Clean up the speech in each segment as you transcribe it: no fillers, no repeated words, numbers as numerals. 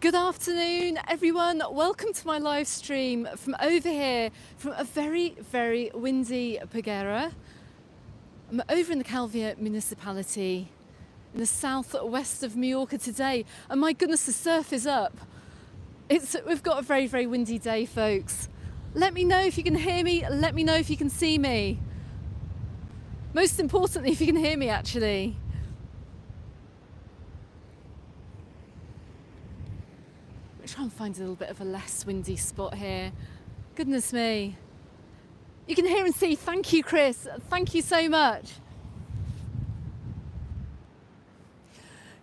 Good afternoon, everyone. Welcome to my live stream from over here, from a very, very windy Paguera. I'm over in the Calvia municipality in the southwest of Mallorca today, and my goodness, the surf is up. We've got a very, very windy day, folks. Let me know if you can hear me. Let me know if you can see me. Most importantly, if you can hear me, actually. Try and find a little bit of a less windy spot here. Goodness me. You can hear and see. Thank you, Chris. Thank you so much.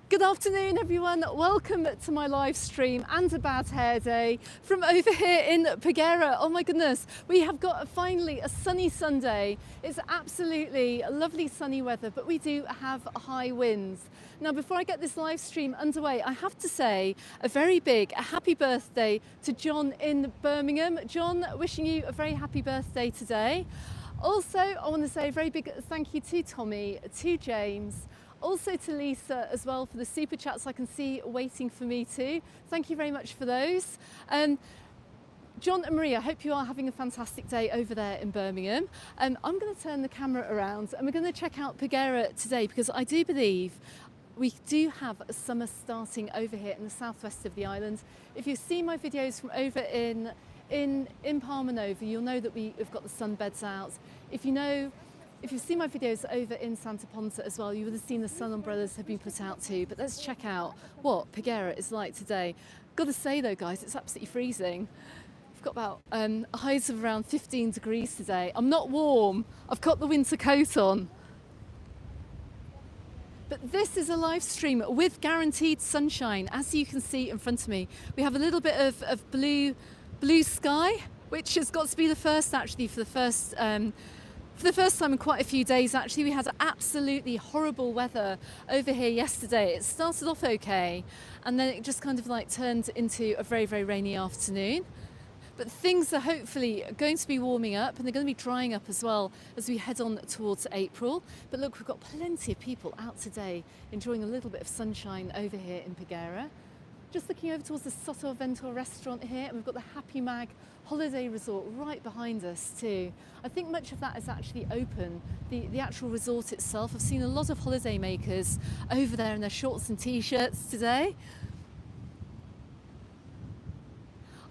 Good afternoon, everyone. Welcome to my live stream and a bad hair day from over here in Peguera. Oh my goodness, we have got finally a sunny Sunday. It's absolutely lovely sunny weather, but we do have high winds. Now, before I get this live stream underway, I have to say a very big happy birthday to John in Birmingham. John, wishing you a very happy birthday today. Also, I want to say a very big thank you to Tommy, to James, also to Lisa as well for the super chats I can see waiting for me too. Thank you very much for those. John and Maria, I hope you are having a fantastic day over there in Birmingham. I'm going to turn the camera around and we're going to check out Pagera today because I do believe we do have a summer starting over here in the southwest of the island. If you've seen my videos from over in Palmira, you'll know that we've got the sunbeds out. If you've seen my videos over in Santa Ponta as well, you would have seen the sun umbrellas have been put out too. But let's check out what Pagera is like today. Got to say though, guys, it's absolutely freezing. We've got about highs of around 15 degrees today. I'm not warm. I've got the winter coat on. But this is a live stream with guaranteed sunshine. As you can see in front of me, we have a little bit of blue sky, which has got to be the first actually for the first time in quite a few days. Actually, we had absolutely horrible weather over here yesterday. It started off okay, and then it just kind of like turned into a very, very rainy afternoon. But things are hopefully going to be warming up and they're going to be drying up as well as we head on towards April. But look, we've got plenty of people out today enjoying a little bit of sunshine over here in Pagera. Just looking over towards the Soto Ventor restaurant here, and we've got the Happy Mag holiday resort right behind us too. I think much of that is actually open, the actual resort itself. I've seen a lot of holiday makers over there in their shorts and t-shirts today.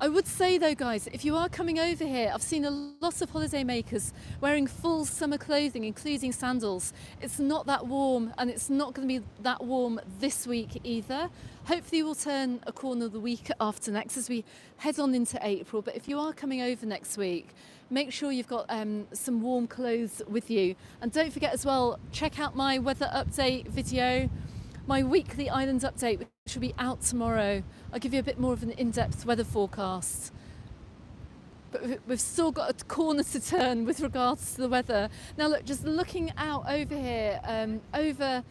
I would say though, guys, if you are coming over here, I've seen a lot of holiday makers wearing full summer clothing, including sandals. It's not that warm, and it's not going to be that warm this week either. Hopefully we'll turn a corner the week after next as we head on into April. But if you are coming over next week, make sure you've got some warm clothes with you. And don't forget as well, check out my weather update video, my weekly island update, which will be out tomorrow. I'll give you a bit more of an in-depth weather forecast. But we've still got a corner to turn with regards to the weather. Now look, just looking out over here, over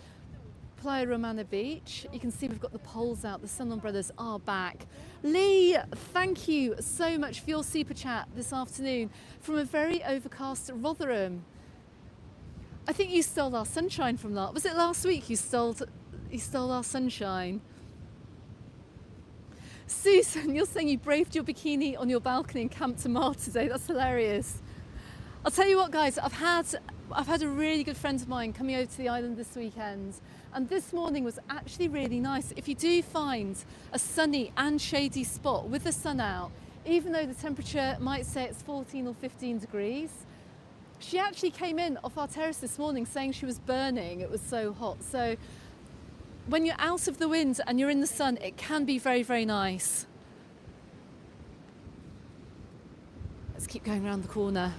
Playa Romana Beach, you can see we've got the poles out, the sun umbrellas are back. Lee, thank you so much for your super chat this afternoon from a very overcast Rotherham. I think you stole our sunshine from that. Was it last week you stole our sunshine? Susan, you're saying you braved your bikini on your balcony in Camp Tamar today. That's hilarious. I'll tell you what, guys, I've had a really good friend of mine coming over to the island this weekend, and this morning was actually really nice. If you do find a sunny and shady spot with the sun out, even though the temperature might say it's 14 or 15 degrees, she actually came in off our terrace this morning saying she was burning. It was so hot. So when you're out of the wind and you're in the sun, it can be very, very nice. Let's keep going around the corner.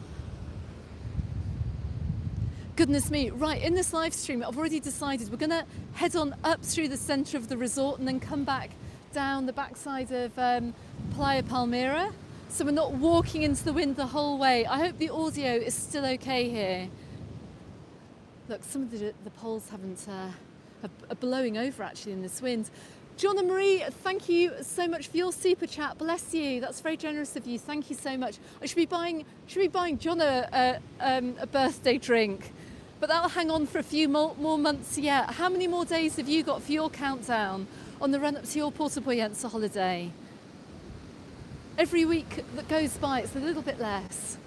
Goodness me, right, in this live stream, I've already decided we're gonna head on up through the centre of the resort and then come back down the backside of Playa Palmira. So we're not walking into the wind the whole way. I hope the audio is still okay here. Look, some of the poles are blowing over actually in this wind. John and Marie, thank you so much for your super chat. Bless you. That's very generous of you. Thank you so much. I should be buying John a birthday drink. but that'll hang on for a few more months yet. How many more days have you got for your countdown on the run up to your Porto Poyensa holiday? Every week that goes by, it's a little bit less.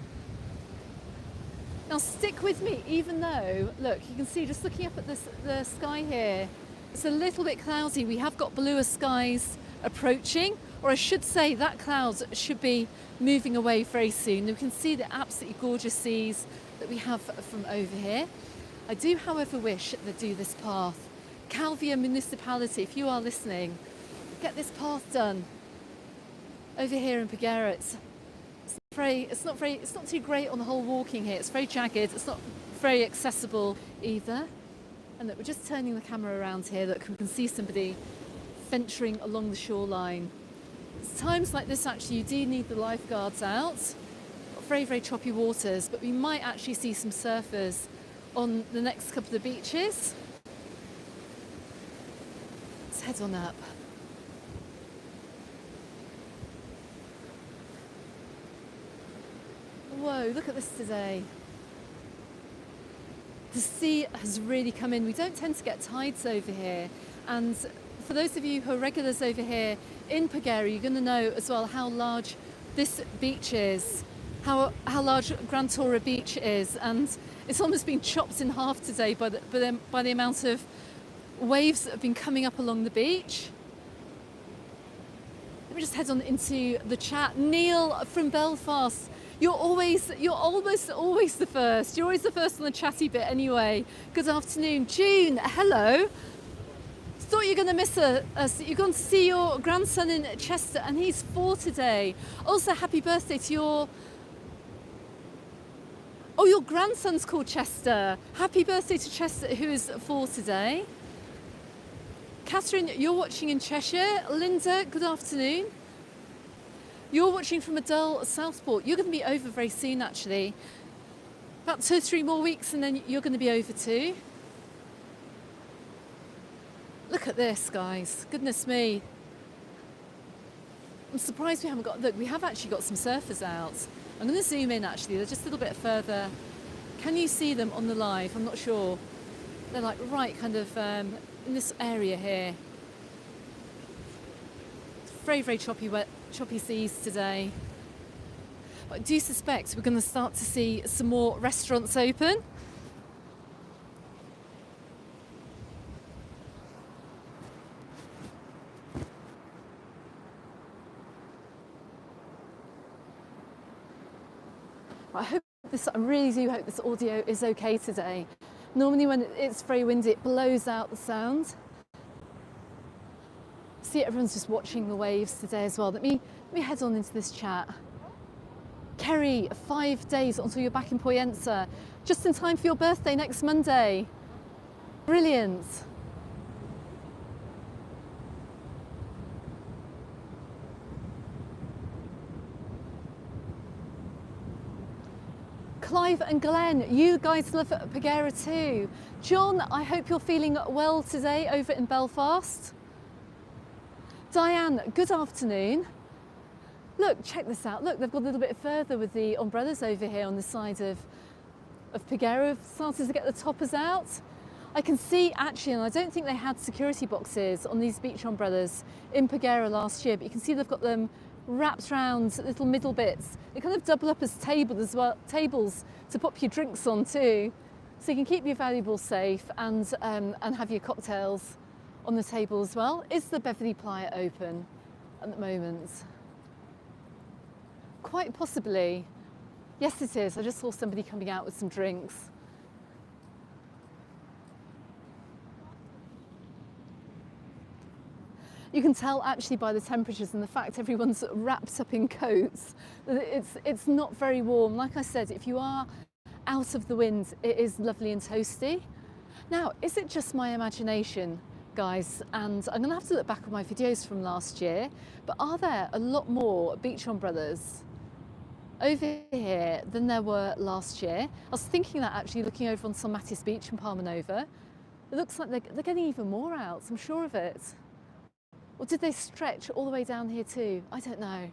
Now stick with me, even though, look, you can see just looking up at the sky here, it's a little bit cloudy. We have got bluer skies approaching, or I should say that cloud should be moving away very soon. We can see the absolutely gorgeous seas that we have from over here. I do, however, wish they'd do this path. Calvia Municipality, if you are listening, get this path done. Over here in Paguera, it's not too great on the whole walking here. It's very jagged. It's not very accessible either. And look, we're just turning the camera around here. Look, we can see somebody venturing along the shoreline. It's times like this, actually, you do need the lifeguards out. Very, very choppy waters, but we might actually see some surfers on the next couple of beaches. Let's head on up. Whoa, look at this today. The sea has really come in. We don't tend to get tides over here. And for those of you who are regulars over here in Paguera, you're going to know as well how large this beach is, how large Gran Torre Beach is. And it's almost been chopped in half today by the amount of waves that have been coming up along the beach. Let me just head on into the chat. Neil from Belfast. You're almost always the first. You're always the first on the chatty bit anyway. Good afternoon. June, hello. Thought you were going to miss us. You're going to see your grandson in Chester and he's 4 today. Also, happy birthday to your grandson's called Chester. Happy birthday to Chester, who is 4 today. Catherine, you're watching in Cheshire. Linda, good afternoon. You're watching from a dull Southport. You're going to be over very soon, actually. About 2 or 3 more weeks and then you're going to be over too. Look at this, guys. Goodness me. I'm surprised we haven't got... Look, we have actually got some surfers out. I'm going to zoom in, actually. They're just a little bit further. Can you see them on the live? I'm not sure. They're like right kind of in this area here. It's very, very choppy seas today. But I do suspect we're going to start to see some more restaurants open. I really do hope this audio is okay today. Normally when it's very windy, it blows out the sound. See, everyone's just watching the waves today as well. Let me head on into this chat. Kerry, 5 days until you're back in Poyensa. Just in time for your birthday next Monday. Brilliant. Clive and Glenn, you guys love Paguera too. John, I hope you're feeling well today over in Belfast. Diane, good afternoon. Look, check this out. Look, they've got a little bit further with the umbrellas over here on the side of Paguera. Started to get the toppers out. I can see actually, and I don't think they had security boxes on these beach umbrellas in Paguera last year, but you can see they've got them wrapped around little middle bits. They kind of double up as tables to pop your drinks on too. So you can keep your valuables safe and have your cocktails on the table as well. Is the Beverly Playa open at the moment? Quite possibly. Yes, it is. I just saw somebody coming out with some drinks. You can tell actually by the temperatures and the fact everyone's wrapped up in coats that it's not very warm. Like I said, if you are out of the wind, it is lovely and toasty. Now, is it just my imagination, guys? And I'm going to have to look back on my videos from last year, but are there a lot more beach umbrellas over here than there were last year? I was thinking that actually looking over on San Matis Beach in Palmanova. It looks like they're getting even more out, I'm sure of it. Or did they stretch all the way down here too? I don't know.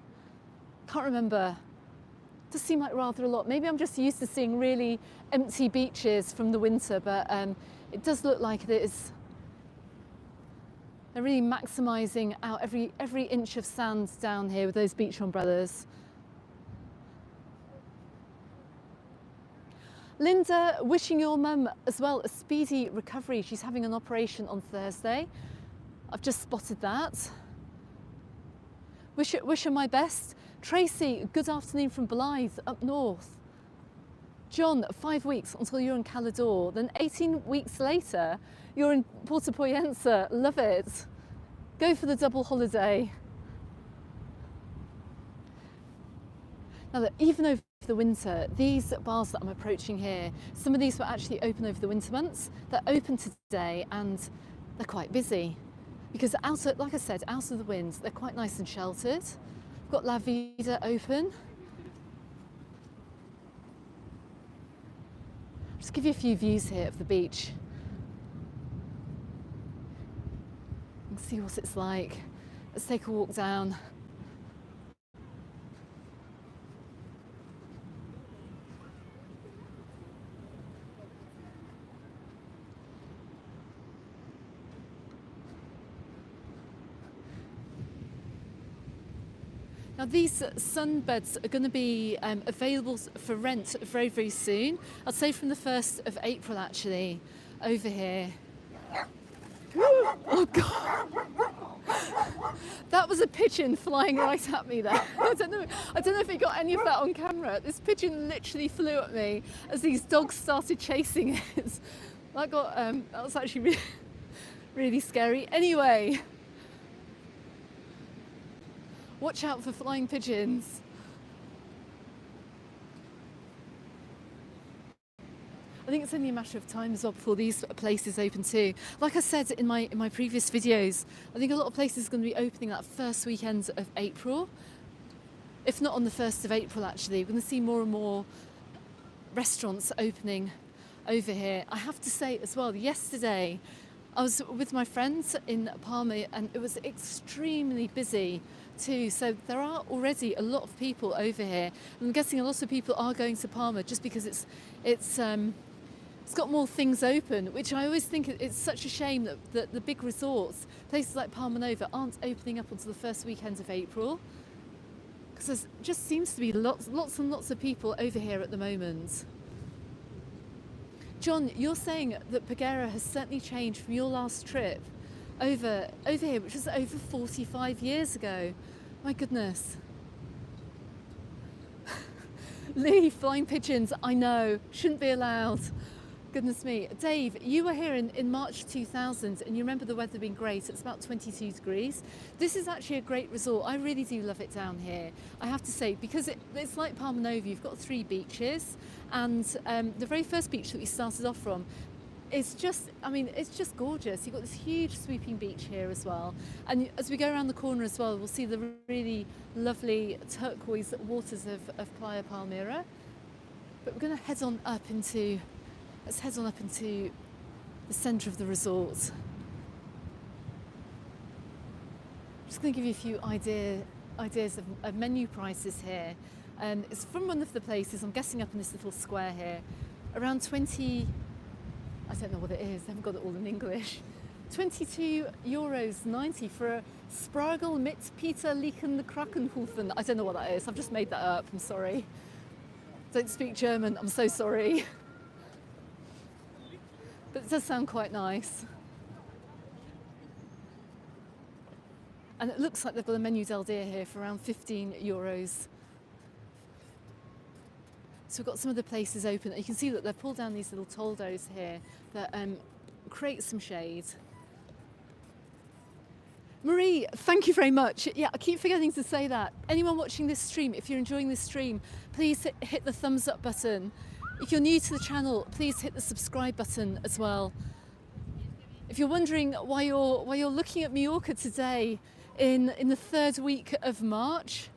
Can't remember. Does seem like rather a lot. Maybe I'm just used to seeing really empty beaches from the winter, but it does look like it is. They're really maximising out every inch of sand down here with those beach umbrellas. Linda, wishing your mum as well a speedy recovery. She's having an operation on Thursday. I've just spotted that. Wish her my best. Tracy, good afternoon from Blythe up north. John, 5 weeks until you're in Calador. Then 18 weeks later, you're in Porto Poyensa. Love it. Go for the double holiday. Now, look, even over the winter, these bars that I'm approaching here, some of these were actually open over the winter months. They're open today and they're quite busy because like I said, out of the wind, they're quite nice and sheltered. We've got La Vida open. Just give you a few views here of the beach. You can see what it's like. Let's take a walk down. Now these sunbeds are going to be available for rent very, very soon. I'd say from the 1st of April actually, over here. Oh God! That was a pigeon flying right at me there. I don't know if it got any of that on camera. This pigeon literally flew at me as these dogs started chasing it. That was actually really, really scary. Anyway. Watch out for flying pigeons. I think it's only a matter of time as well before these places open too. Like I said in my previous videos, I think a lot of places are going to be opening that first weekend of April. If not on the 1st of April actually. We're going to see more and more restaurants opening over here. I have to say as well, yesterday I was with my friends in Palmira and it was extremely busy too. So there are already a lot of people over here. I'm guessing a lot of people are going to Palma just because it's got more things open, which I always think it's such a shame that the big resorts, places like Palma Nova, aren't opening up until the first weekend of April. Because there just seems to be lots and lots of people over here at the moment. John, you're saying that Pagera has certainly changed from your last trip over here, which was over 45 years ago. My goodness. Lee, flying pigeons, I know, shouldn't be allowed. Goodness me. Dave, you were here in March 2000 and you remember the weather being great. It's about 22 degrees. This is actually a great resort. I really do love it down here, I have to say, because it's like Palma Nova. You've got 3 beaches and the very first beach that we started off from, it's just gorgeous. You've got this huge sweeping beach here as well. And as we go around the corner as well, we'll see the really lovely turquoise waters of Playa Palmira. But we're going to head on up into the centre of the resort. I'm just going to give you a few ideas of menu prices here. It's from one of the places, I'm guessing up in this little square here, around 20, I don't know what it is, I haven't got it all in English. €22.90 for a Spargel mit Peter Lieken Krakenhofen. I don't know what that is, I've just made that up, I'm sorry. Don't speak German, I'm so sorry. But it does sound quite nice. And it looks like they've got a menu del dia here for around €15. So we've got some of the places open. You can see that they've pulled down these little toldos here that create some shade. Marie, thank you very much. Yeah, I keep forgetting to say that. Anyone watching this stream, if you're enjoying this stream, please hit the thumbs up button. If you're new to the channel, please hit the subscribe button as well. If you're wondering why you're looking at Mallorca today in the 3rd week of March,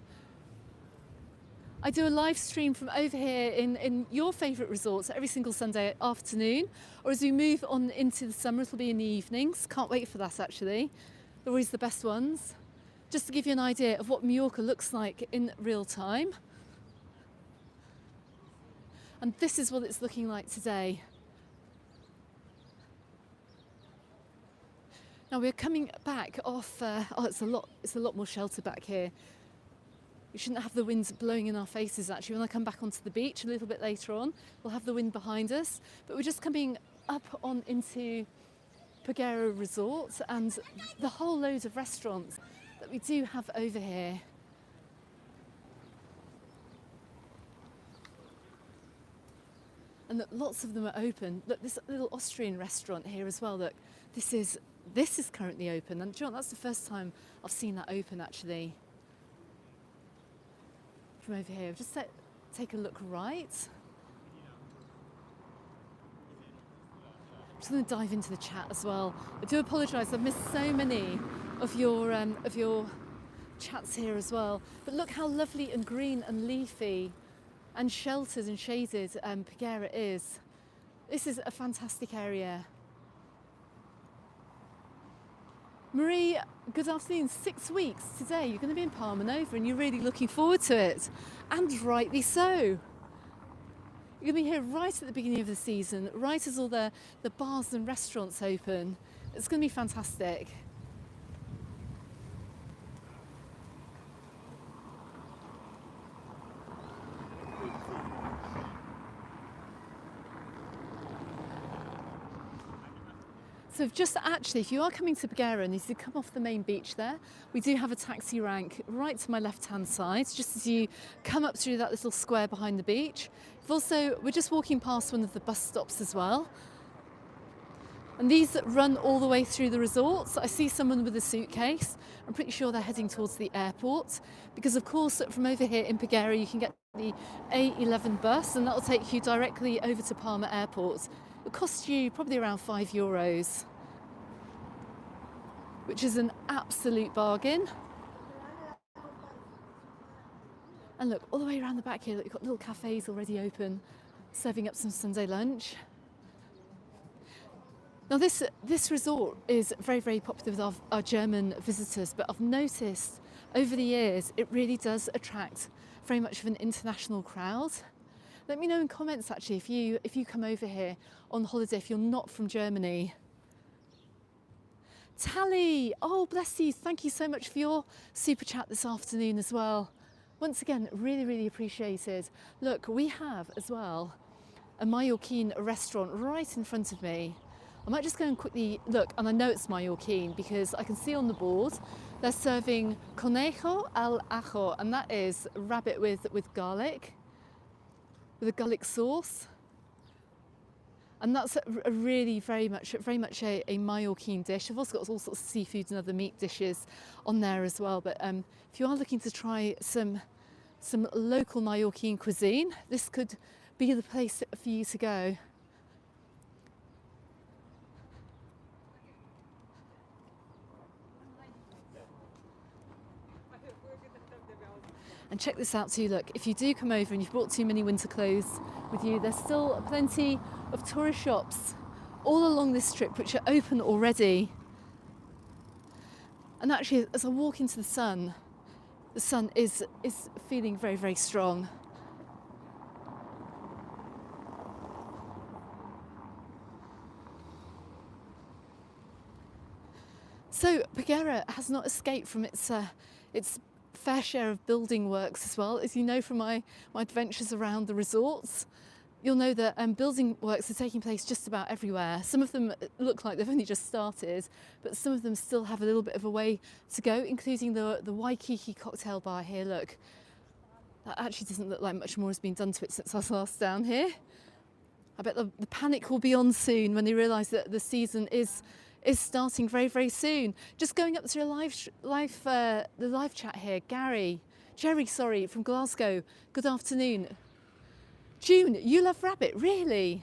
I do a live stream from over here in your favourite resorts every single Sunday afternoon, or as we move on into the summer, it'll be in the evenings. Can't wait for that actually. They're always the best ones. Just to give you an idea of what Mallorca looks like in real time. And this is what it's looking like today. Now we're coming back off, it's a lot more shelter back here. We shouldn't have the wind blowing in our faces actually. When I come back onto the beach a little bit later on, we'll have the wind behind us. But we're just coming up on into Paguera Resort and the whole load of restaurants that we do have over here. And look, lots of them are open. Look, this little Austrian restaurant here as well. Look, this is currently open. And do you know what? That's the first time I've seen that open actually. From over here, just take a look right. I'm just going to dive into the chat as well. I do apologise. I've missed so many of your chats here as well. But look how lovely and green and leafy and sheltered and shaded Paguera is. This is a fantastic area. Marie, good afternoon. 6 weeks today. You're going to be in Palmira and you're really looking forward to it. And rightly so. You're going to be here right at the beginning of the season, right as all the bars and restaurants open. It's going to be fantastic. So just actually, if you are coming to Paguera and you come off the main beach there, we do have a taxi rank right to my left-hand side, just as you come up through that little square behind the beach. We're just walking past one of the bus stops as well. And these run all the way through the resort. I see someone with a suitcase. I'm pretty sure they're heading towards the airport because of course from over here in Paguera you can get the A11 bus and that'll take you directly over to Palma Airport. It'll cost you probably around €5, which is an absolute bargain. And look, all the way around the back here, look, you've got little cafes already open, serving up some Sunday lunch. Now this resort is very, very popular with our German visitors, but I've noticed over the years it really does attract very much of an international crowd. Let me know in comments actually if you come over here on holiday, if you're not from Germany. Tally, oh bless you, thank you so much for your super chat this afternoon as well. Once again, really, really appreciated. Look, we have as well a Mallorquin restaurant right in front of me. I might just go and quickly look, and I know it's Mallorquin because I can see on the board they're serving conejo al ajo, and that is rabbit with garlic, with a garlic sauce. And that's a really very much a Mallorquin dish. I've also got all sorts of seafood and other meat dishes on there as well. But if you are looking to try some local Mallorquin cuisine, this could be the place for you to go. And check this out too, look, if you do come over and you've brought too many winter clothes with you, there's still plenty of tourist shops all along this strip which are open already. And actually, as I walk into the sun is feeling very, very strong. So Paguera has not escaped from its fair share of building works as well. As you know from my adventures around the resorts, you'll know that building works are taking place just about everywhere. Some of them look like they've only just started, but some of them still have a little bit of a way to go, including the Waikiki cocktail bar here. Look, that actually doesn't look like much more has been done to it since I was last down here. I bet the panic will be on soon when they realise that the season is starting very, very soon. Just going up to the live chat here. Jerry, sorry, from Glasgow. Good afternoon. June, you love rabbit, really?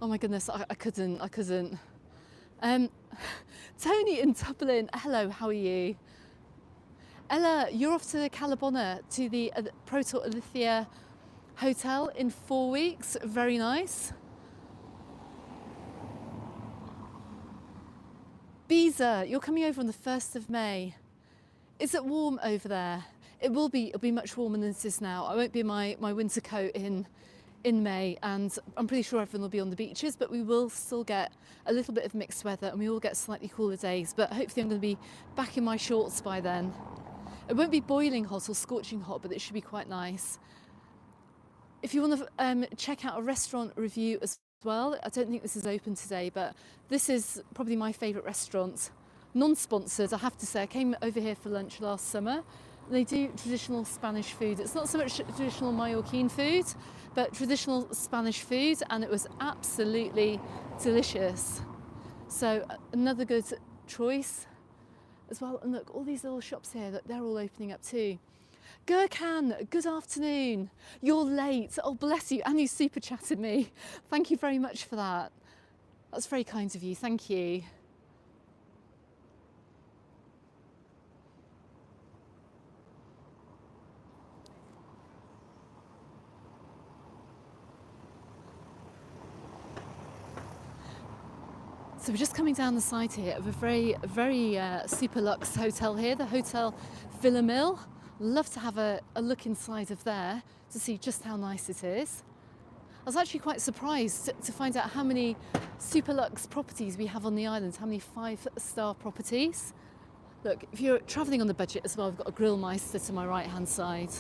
Oh my goodness, I couldn't. Tony in Dublin, hello, how are you? Ella, you're off to Calabona to the Proto Alithia Hotel in 4 weeks. Very nice. Beezer, you're coming over on the 1st of May. Is it warm over there? It'll be much warmer than it is now. I won't be in my winter coat in in May, and I'm pretty sure everyone will be on the beaches, but we will still get a little bit of mixed weather and we will get slightly cooler days, but hopefully I'm going to be back in my shorts by then. It won't be boiling hot or scorching hot, but it should be quite nice. If you want to check out a restaurant review as well, I don't think this is open today, but this is probably my favourite restaurant. Non-sponsored, I have to say. I came over here for lunch last summer. They do traditional Spanish food. It's not so much traditional Mallorquin food, but traditional Spanish food, and it was absolutely delicious. So another good choice as well. And look, all these little shops here, look, they're all opening up too. Gurkhan, good afternoon. You're late. Oh, bless you. And you super chatted me. Thank you very much for that. That's very kind of you. Thank you. So we're just coming down the side here of a very super luxe hotel here, the Hotel Villa Mill. Love to have a look inside of there to see just how nice it is. I was actually quite surprised to find out how many super luxe properties we have on the island, how many 5-star properties. Look, if you're travelling on the budget as well, I've got a Grillmeister to my right hand side.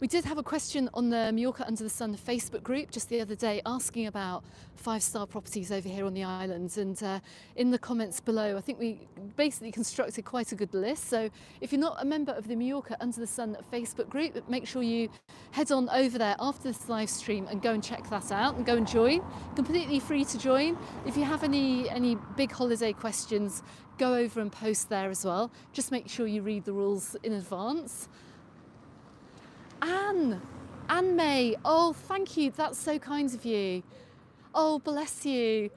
We did have a question on the Mallorca Under the Sun Facebook group just the other day asking about 5-star properties over here on the island, and in the comments below I think we basically constructed quite a good list. So if you're not a member of the Mallorca Under the Sun Facebook group, make sure you head on over there after this live stream and go and check that out and go and join. Completely free to join. If you have any big holiday questions, go over and post there as well. Just make sure you read the rules in advance. Anne May, oh thank you, that's so kind of you. Oh bless you.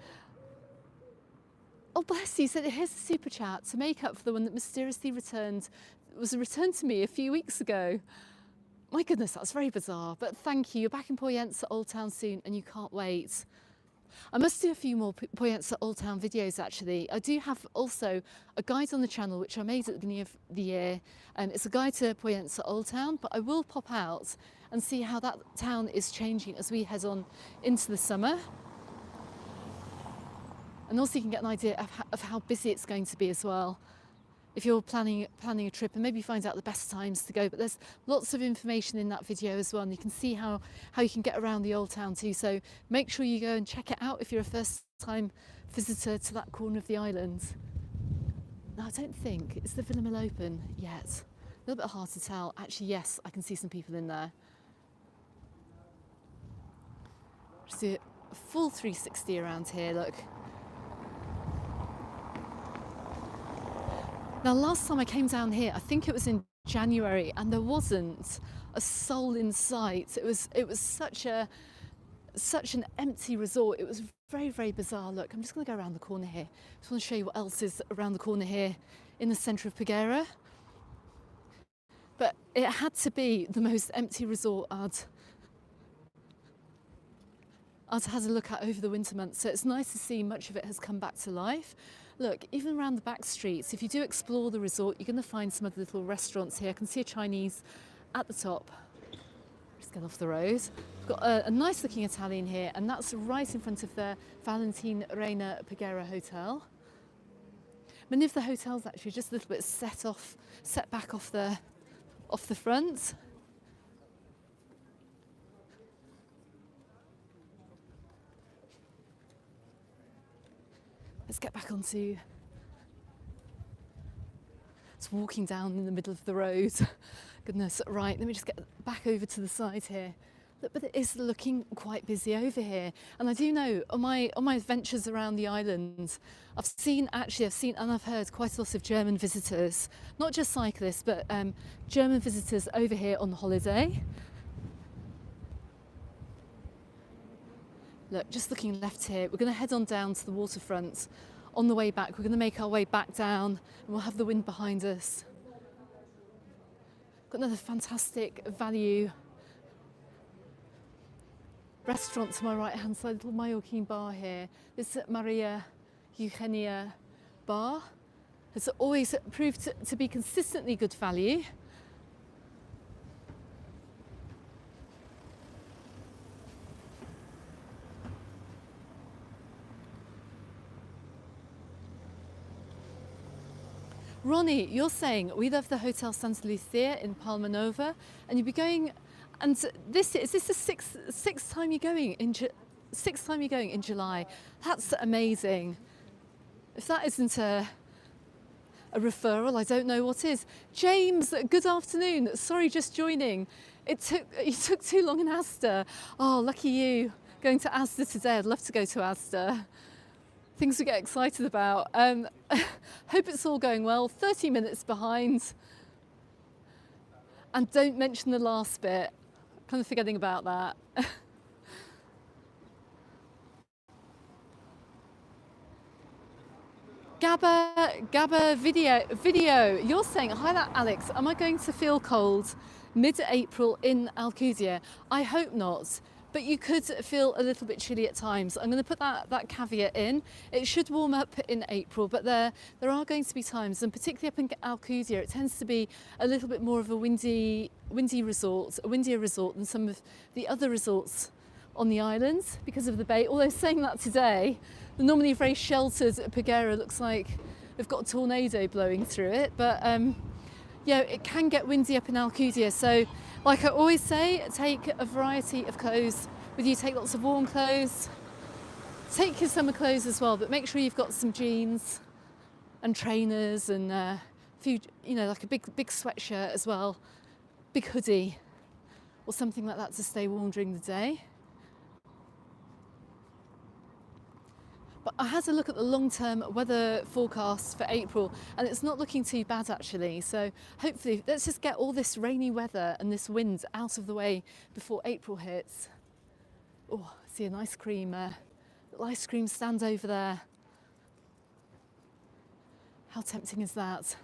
Oh bless you, so here's a super chat to make up for the one that mysteriously was returned to me a few weeks ago. My goodness, that's very bizarre, but thank you. You're back in Poyensa Old Town soon and you can't wait. I must do a few more Poyensa Old Town videos actually. I do have also a guide on the channel which I made at the beginning of the year. It's a guide to Poyensa Old Town, but I will pop out and see how that town is changing as we head on into the summer. And also you can get an idea of how busy it's going to be as well, if you're planning a trip, and maybe find out the best times to go. But there's lots of information in that video as well, and you can see how you can get around the old town too. So make sure you go and check it out if you're a first time visitor to that corner of the island. Now I don't think, is the Villa Mill open yet? A little bit hard to tell. Actually yes, I can see some people in there. Just do a full 360 around here, look. Now, last time I came down here, I think it was in January, and there wasn't a soul in sight. It was such an empty resort. It was very bizarre. Look, I'm just going to go around the corner here. Just want to show you what else is around the corner here in the centre of Pagera. But it had to be the most empty resort I'd had a look at over the winter months. So it's nice to see much of it has come back to life. Look, even around the back streets, if you do explore the resort, you're going to find some of the little restaurants here. I can see a Chinese at the top. Just get off the road. We've got a nice looking Italian here, and that's right in front of the Valentin Reina Peguera Hotel. Many of the hotels actually are just a little bit set back off the front. Let's get back onto, it's walking down in the middle of the road. Goodness, right, let me just get back over to the side here. But it is looking quite busy over here. And I do know on my adventures around the island, I've seen and I've heard quite a lot of German visitors, not just cyclists, but German visitors over here on holiday. Look, just looking left here, we're going to head on down to the waterfront. On the way back, we're going to make our way back down, and we'll have the wind behind us. Got another fantastic value restaurant to my right hand side, little Mallorquin bar here. This is Maria Eugenia Bar. has always proved to be consistently good value. Ronnie, you're saying we love the Hotel Santa Lucia in Palma Nova, and you'll be going. And this is this the sixth time you're going in July? That's amazing. If that isn't a referral, I don't know what is. James, good afternoon. Sorry, just joining. You took too long in Asda. Oh, lucky you. Going to Asda today. I'd love to go to Asda. Things to get excited about. Hope it's all going well. 30 minutes behind. And don't mention the last bit. Kind of forgetting about that. Gabba video. You're saying, hi there, Alex. Am I going to feel cold mid-April in Alcudia? I hope not. But you could feel a little bit chilly at times. I'm going to put that caveat in. It should warm up in April, but there are going to be times, and particularly up in Alcudia, it tends to be a little bit more of a windier resort than some of the other resorts on the island because of the bay. Although saying that today, the normally very sheltered Paguera looks like they've got a tornado blowing through it. But yeah, it can get windy up in Alcudia. So like I always say, take a variety of clothes with you. Take lots of warm clothes. Take your summer clothes as well, but make sure you've got some jeans and trainers and a few, like a big sweatshirt as well, big hoodie or something like that to stay warm during the day. But I had a look at the long-term weather forecast for April, and it's not looking too bad actually. So hopefully, let's just get all this rainy weather and this wind out of the way before April hits. Oh, I see an ice cream stand over there. How tempting is that?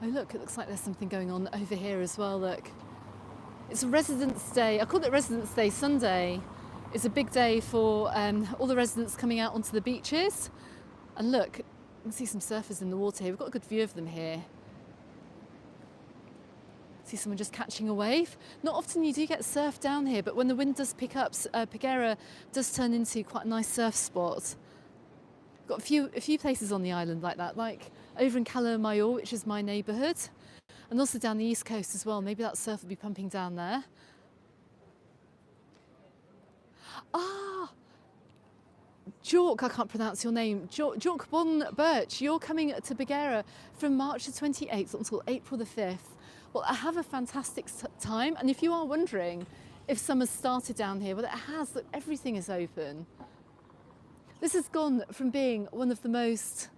Oh look, it looks like there's something going on over here as well, look. It's Residents' Day. I call it Residents' Day. Sunday is a big day for all the residents coming out onto the beaches. And look, you can see some surfers in the water here. We've got a good view of them here. See someone just catching a wave. Not often you do get surf down here, but when the wind does pick up, Paguera does turn into quite a nice surf spot. We've got a few places on the island like that, like over in Cala Mayor, which is my neighbourhood. And also down the east coast as well. Maybe that surf will be pumping down there. Ah, Jork, I can't pronounce your name. Jork Bon Birch, you're coming to Paguera from March the 28th until April the 5th. Well, I have a fantastic time. And if you are wondering if summer's started down here, well, it has. Look, everything is open. This has gone from being one of the most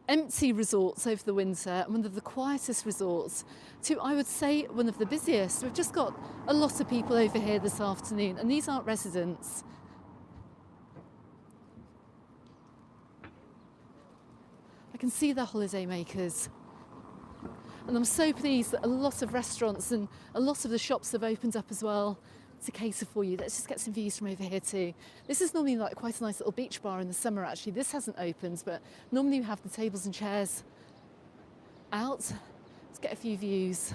empty resorts over the winter and one of the quietest resorts to, I would say, one of the busiest. We've just got a lot of people over here this afternoon, and these aren't residents. I can see the holiday makers. And I'm so pleased that a lot of restaurants and a lot of the shops have opened up as well to cater for you. Let's just get some views from over here too. This is normally like quite a nice little beach bar in the summer actually. This hasn't opened, but normally you have the tables and chairs out. Let's get a few views.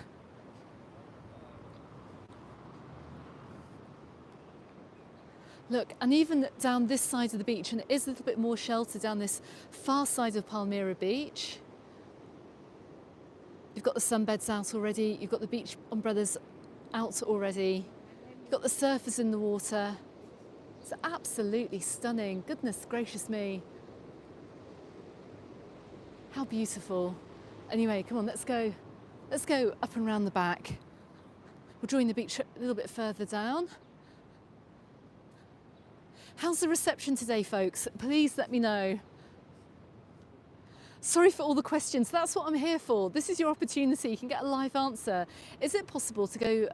Look, and even down this side of the beach, and it is a little bit more sheltered down this far side of Palmira beach. You've got the sunbeds out already. You've got the beach umbrellas out already. You've got the surfers in the water. It's absolutely stunning. Goodness gracious me. How beautiful. Anyway, come on, let's go. Let's go up and round the back. We'll join the beach a little bit further down. How's the reception today, folks? Please let me know. Sorry for all the questions. That's what I'm here for. This is your opportunity. You can get a live answer. Is it possible to go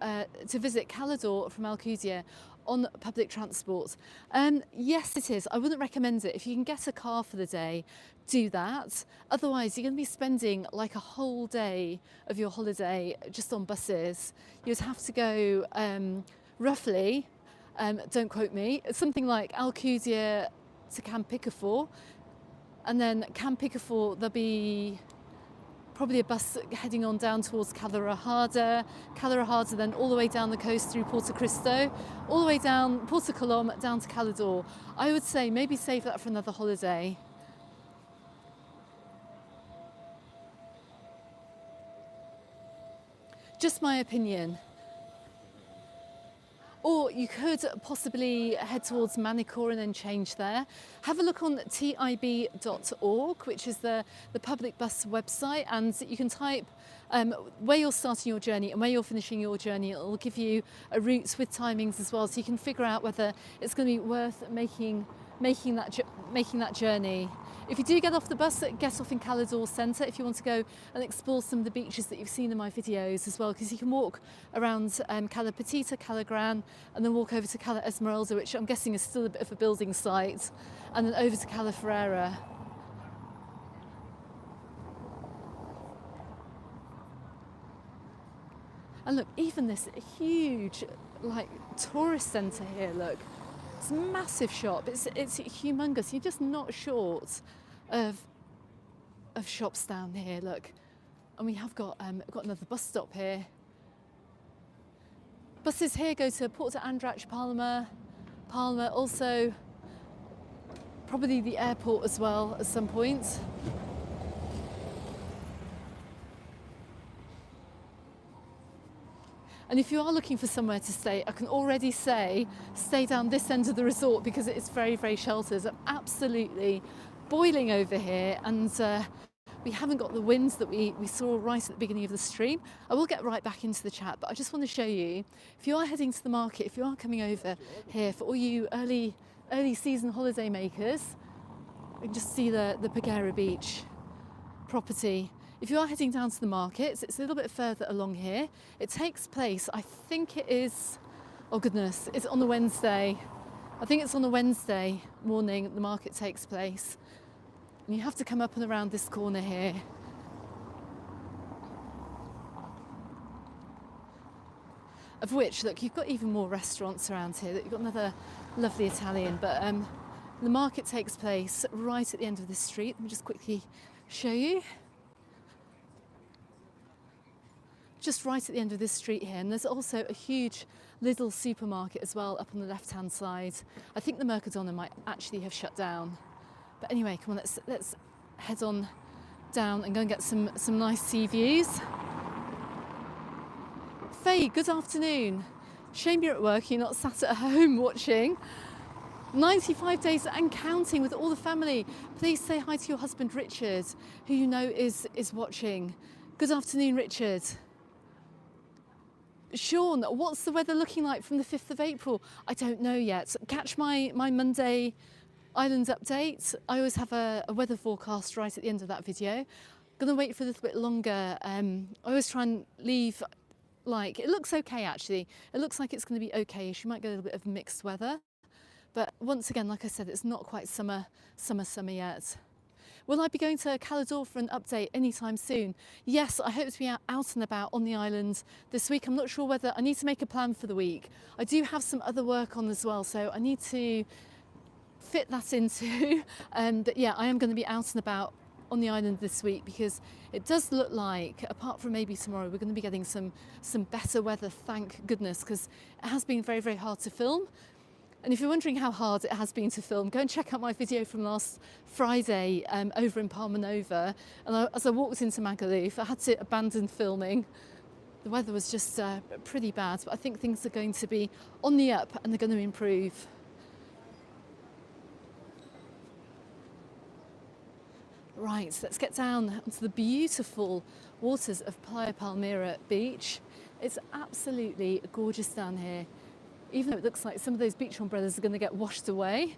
to visit Calador from Alcudia on public transport? Yes, it is. I wouldn't recommend it. If you can get a car for the day, do that. Otherwise, you're going to be spending like a whole day of your holiday just on buses. You'd have to go roughly don't quote me. It's something like Alcudia to Campicafor, and then Campicafor there'll be probably a bus heading on down towards Calarajada then all the way down the coast through Porto Cristo, all the way down Porto Colom down to Calador. I would say maybe save that for another holiday. Just my opinion. Or you could possibly head towards Manicor and then change there. Have a look on tib.org, which is the public bus website, and you can type where you're starting your journey and where you're finishing your journey. It'll give you a route with timings as well, so you can figure out whether it's going to be worth making that journey. If you do get off the bus, get off in Calador Centre if you want to go and explore some of the beaches that you've seen in my videos as well, because you can walk around Cala Petita, Cala Gran, and then walk over to Cala Esmeralda, which I'm guessing is still a bit of a building site, and then over to Cala Ferreira. And look, even this huge tourist centre here, look. It's a massive shop, it's humongous. You're just not short of shops down here, look. And we have got another bus stop here. Buses here go to Porto Andrach, Palma, also probably the airport as well at some point. And if you are looking for somewhere to stay, I can already say stay down this end of the resort because it is very, very sheltered. I'm absolutely boiling over here, and we haven't got the winds that we saw right at the beginning of the stream. I will get right back into the chat, but I just want to show you, if you are heading to the market, if you are coming over here, for all you early season holiday makers, you can just see the Paguera beach property. If you are heading down to the markets, it's a little bit further along here. It takes place, I think it is, oh goodness, it's on the Wednesday. I think it's on the Wednesday morning the market takes place. And you have to come up and around this corner here. Of which, look, you've got even more restaurants around here. You've got another lovely Italian, but the market takes place right at the end of this street. Let me just quickly show you. Just right at the end of this street here, and there's also a huge Lidl supermarket as well up on the left-hand side. I think the Mercadona might actually have shut down. But anyway, come on, let's head on down and go and get some nice sea views. Faye, good afternoon. Shame you're at work, you're not sat at home watching. 95 days and counting with all the family. Please say hi to your husband Richard, who you know is watching. Good afternoon, Richard. Sean, what's the weather looking like from the 5th of April? I don't know yet. Catch my Monday island update. I always have a weather forecast right at the end of that video. I'm gonna wait for a little bit longer. I always try and leave, it looks okay actually. It looks like it's gonna be okay-ish. You might get a little bit of mixed weather. But once again, like I said, it's not quite summer yet. Will I be going to Calador for an update anytime soon? Yes, I hope to be out and about on the island this week. I'm not sure whether I need to make a plan for the week. I do have some other work on as well, so I need to fit that into. But yeah, I am going to be out and about on the island this week because it does look like, apart from maybe tomorrow, we're going to be getting some better weather, thank goodness, because it has been very, very hard to film. And if you're wondering how hard it has been to film, go and check out my video from last Friday over in Palma Nova. And as I walked into Magaluf, I had to abandon filming. The weather was just pretty bad, but I think things are going to be on the up and they're going to improve. Right, let's get down onto the beautiful waters of Playa Palmira beach. It's absolutely gorgeous down here. Even though it looks like some of those beach umbrellas are going to get washed away.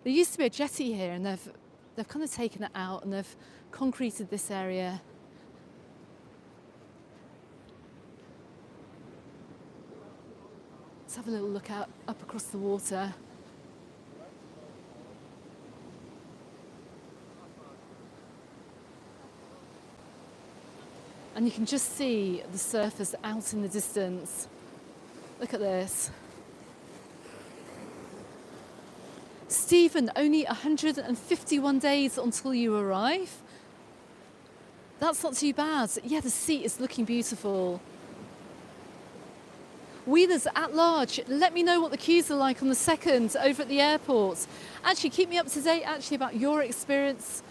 There used to be a jetty here and they've kind of taken it out and they've concreted this area. Let's have a little look up across the water. And you can just see the surfers out in the distance. Look at this. Stephen, only 151 days until you arrive. That's not too bad. Yeah, the sea is looking beautiful. Wheelers at large, let me know what the queues are like on the 2nd over at the airport. Actually, keep me up to date about your experiences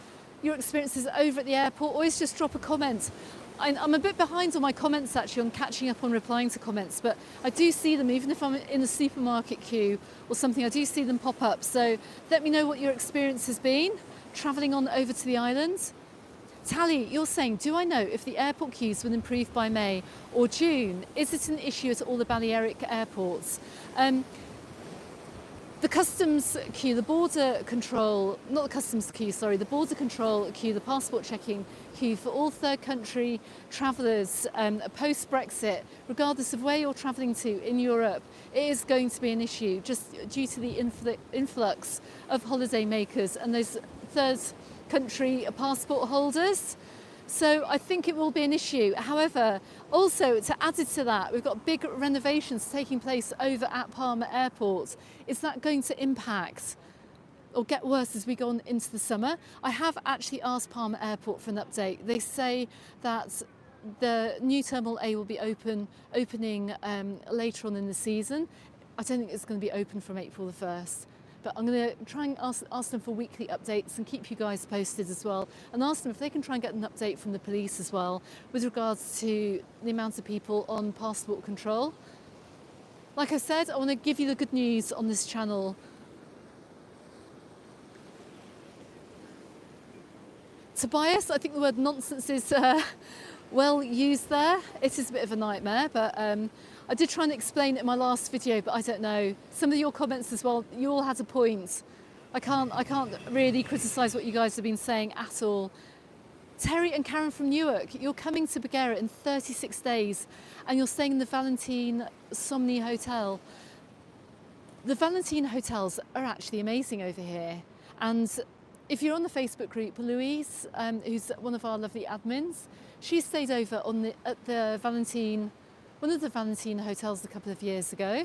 over at the airport. Always just drop a comment. I'm a bit behind on my comments actually, on catching up on replying to comments, but I do see them, even if I'm in a supermarket queue or something, I do see them pop up. So let me know what your experience has been travelling on over to the island. Tally, you're saying, do I know if the airport queues will improve by May or June? Is it an issue at all the Balearic airports? The customs queue, the border control, not the customs queue, sorry, the border control queue, the passport checking queue for all third country travellers post-Brexit, regardless of where you're travelling to in Europe, it is going to be an issue just due to the influx of holiday makers and those third country passport holders. So I think it will be an issue. However, also to add to that, we've got big renovations taking place over at Palma Airport. Is that going to impact or get worse as we go on into the summer? I have actually asked Palma Airport for an update. They say that the new Terminal A will be opening later on in the season. I don't think it's going to be open from April the 1st. But I'm going to try and ask them for weekly updates and keep you guys posted as well, and ask them if they can try and get an update from the police as well with regards to the amount of people on passport control. Like I said, I want to give you the good news on this channel. Tobias, I think the word nonsense is well used there. It is a bit of a nightmare, but I did try and explain it in my last video, but I don't know. Some of your comments as well, you all had a point. I can't really criticise what you guys have been saying at all. Terry and Karen from Newark, you're coming to Pagera in 36 days and you're staying in the Valentine Somni Hotel. The Valentine hotels are actually amazing over here. And if you're on the Facebook group, Louise, who's one of our lovely admins, she stayed over at the Valentine, one of the Valentine hotels a couple of years ago.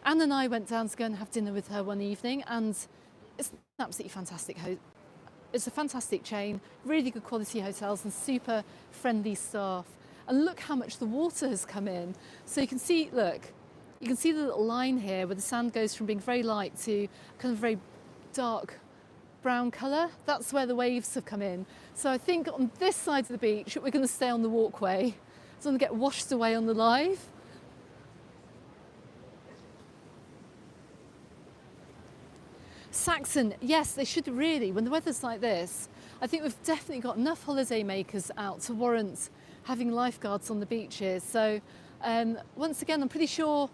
Anne and I went down to go and have dinner with her one evening, and it's an absolutely fantastic it's a fantastic chain, really good quality hotels and super friendly staff. And look how much the water has come in. So you can see, look, you can see the little line here where the sand goes from being very light to kind of very dark brown colour. That's where the waves have come in. So I think on this side of the beach, we're going to stay on the walkway. It's going to get washed away on the live. Saxon, yes, they should really, when the weather's like this, I think we've definitely got enough holiday makers out to warrant having lifeguards on the beaches. So once again, I'm pretty sure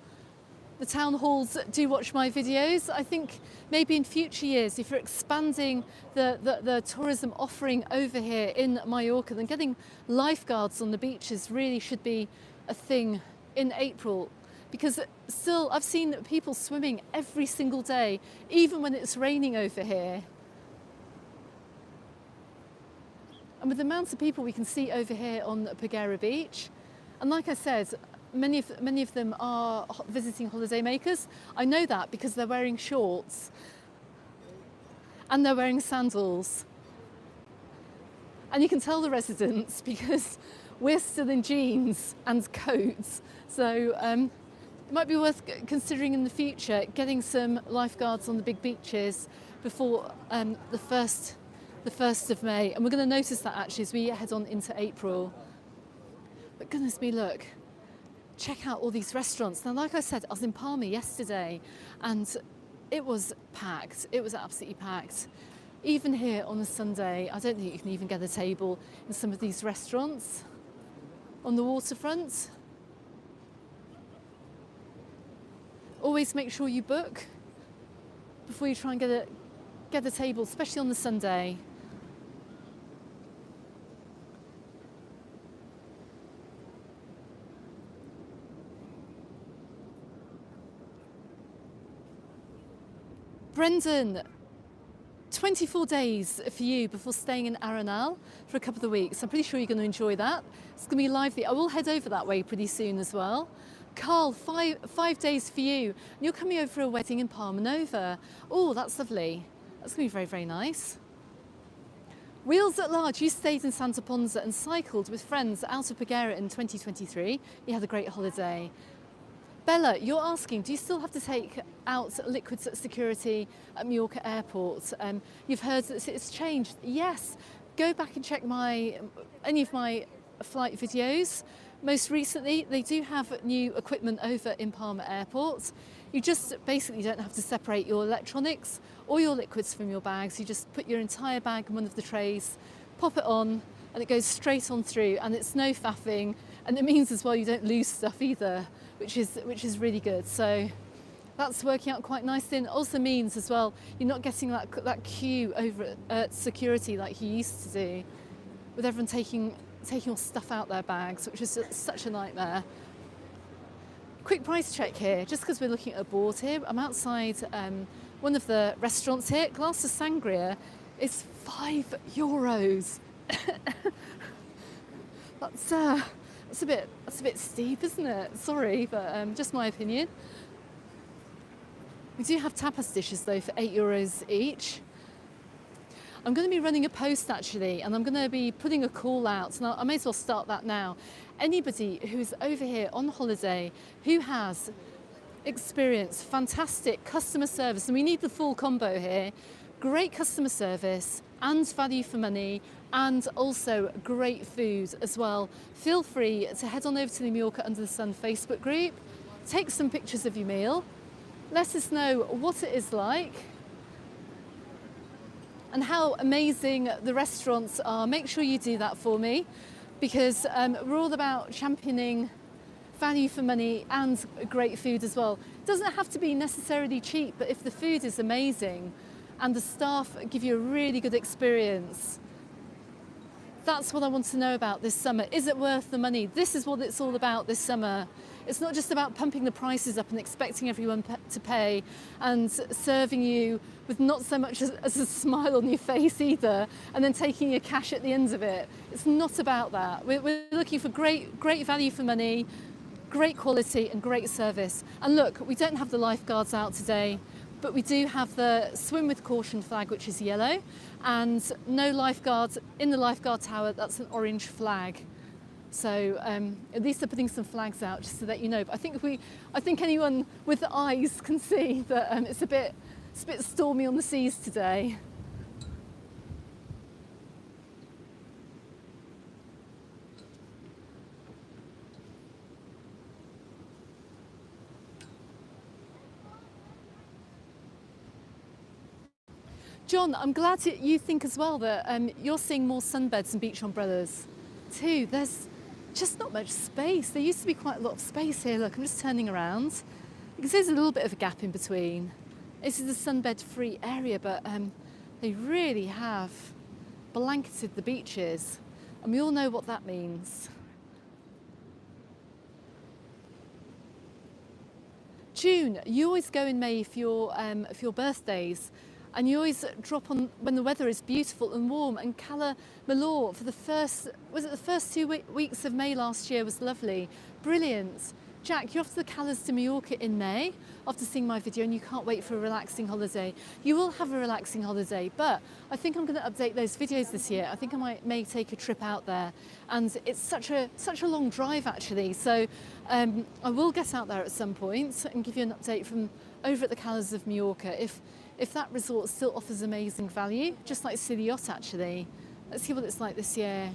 the town halls do watch my videos. I think maybe in future years, if you're expanding the tourism offering over here in Mallorca, then getting lifeguards on the beaches really should be a thing in April. Because still, I've seen people swimming every single day, even when it's raining over here. And with the amount of people we can see over here on Paguera Beach, and like I said, many of them are visiting holiday makers. I know that because they're wearing shorts and they're wearing sandals. And you can tell the residents because we're still in jeans and coats. So it might be worth considering in the future getting some lifeguards on the big beaches before the 1st of May. And we're going to notice that actually as we head on into April. But goodness me, look. Check out all these restaurants. Now, like I said, I was in Palma yesterday and it was packed. It was absolutely packed. Even here on a Sunday, I don't think you can even get a table in some of these restaurants on the waterfront. Always make sure you book before you try and get a table, especially on the Sunday. Brendan, 24 days for you before staying in Arenal for a couple of weeks. I'm pretty sure you're going to enjoy that. It's going to be lively. I will head over that way pretty soon as well. Carl, five days for you. And you're coming over for a wedding in Palmira. Oh, that's lovely. That's going to be very, very nice. Wheels at Large, you stayed in Santa Ponsa and cycled with friends out of Paguera in 2023. You had a great holiday. Bella, you're asking, do you still have to take out liquids at security at Mallorca Airport? You've heard that it's changed. Yes, go back and check any of my flight videos. Most recently, they do have new equipment over in Palma Airport. You just basically don't have to separate your electronics or your liquids from your bags. You just put your entire bag in one of the trays, pop it on, and it goes straight on through, and it's no faffing. And it means as well you don't lose stuff either, which is really good. So that's working out quite nicely, and it also means as well you're not getting that queue over at security like you used to do, with everyone taking all stuff out their bags, which is such a nightmare. Quick price check here, just because we're looking at a board here. I'm outside one of the restaurants here. Glass of sangria is €5. That's a bit steep, isn't it? Sorry, but just my opinion. We do have tapas dishes though for €8 each. I'm going to be running a post actually, and I'm going to be putting a call out, and I may as well start that now. Anybody who's over here on holiday who has experienced fantastic customer service, and we need the full combo here, great customer service and value for money, and also great food as well, feel free to head on over to the Mallorca Under the Sun Facebook group, take some pictures of your meal, let us know what it is like and how amazing the restaurants are. Make sure you do that for me, because we're all about championing value for money and great food as well. It doesn't have to be necessarily cheap, but if the food is amazing and the staff give you a really good experience, that's what I want to know about this summer. Is it worth the money? This is what it's all about this summer. It's not just about pumping the prices up and expecting everyone to pay and serving you with not so much as a smile on your face either, and then taking your cash at the end of it. It's not about that. We're looking for great value for money, great quality and great service. And look, we don't have the lifeguards out today, but we do have the swim with caution flag, which is yellow, and no lifeguards in the lifeguard tower. That's an orange flag. So at least they're putting some flags out just so that you know. But I think anyone with eyes can see that it's a bit stormy on the seas today. John, I'm glad you think as well that you're seeing more sunbeds and beach umbrellas too. There's just not much space. There used to be quite a lot of space here. Look, I'm just turning around. You can see there's a little bit of a gap in between. This is a sunbed free area, but they really have blanketed the beaches, and we all know what that means. June, you always go in May for your birthdays, and you always drop on when the weather is beautiful and warm. And Cala Malor for the first 2 weeks of May last year was lovely, brilliant. Jack, you're off to the Calas de Mallorca in May after seeing my video, and you can't wait for a relaxing holiday. You will have a relaxing holiday, but I think I'm going to update those videos this year. I think I may take a trip out there, and it's such a long drive actually. So I will get out there at some point and give you an update from over at the Calas of Mallorca if that resort still offers amazing value, just like City Yacht actually. Let's see what it's like this year.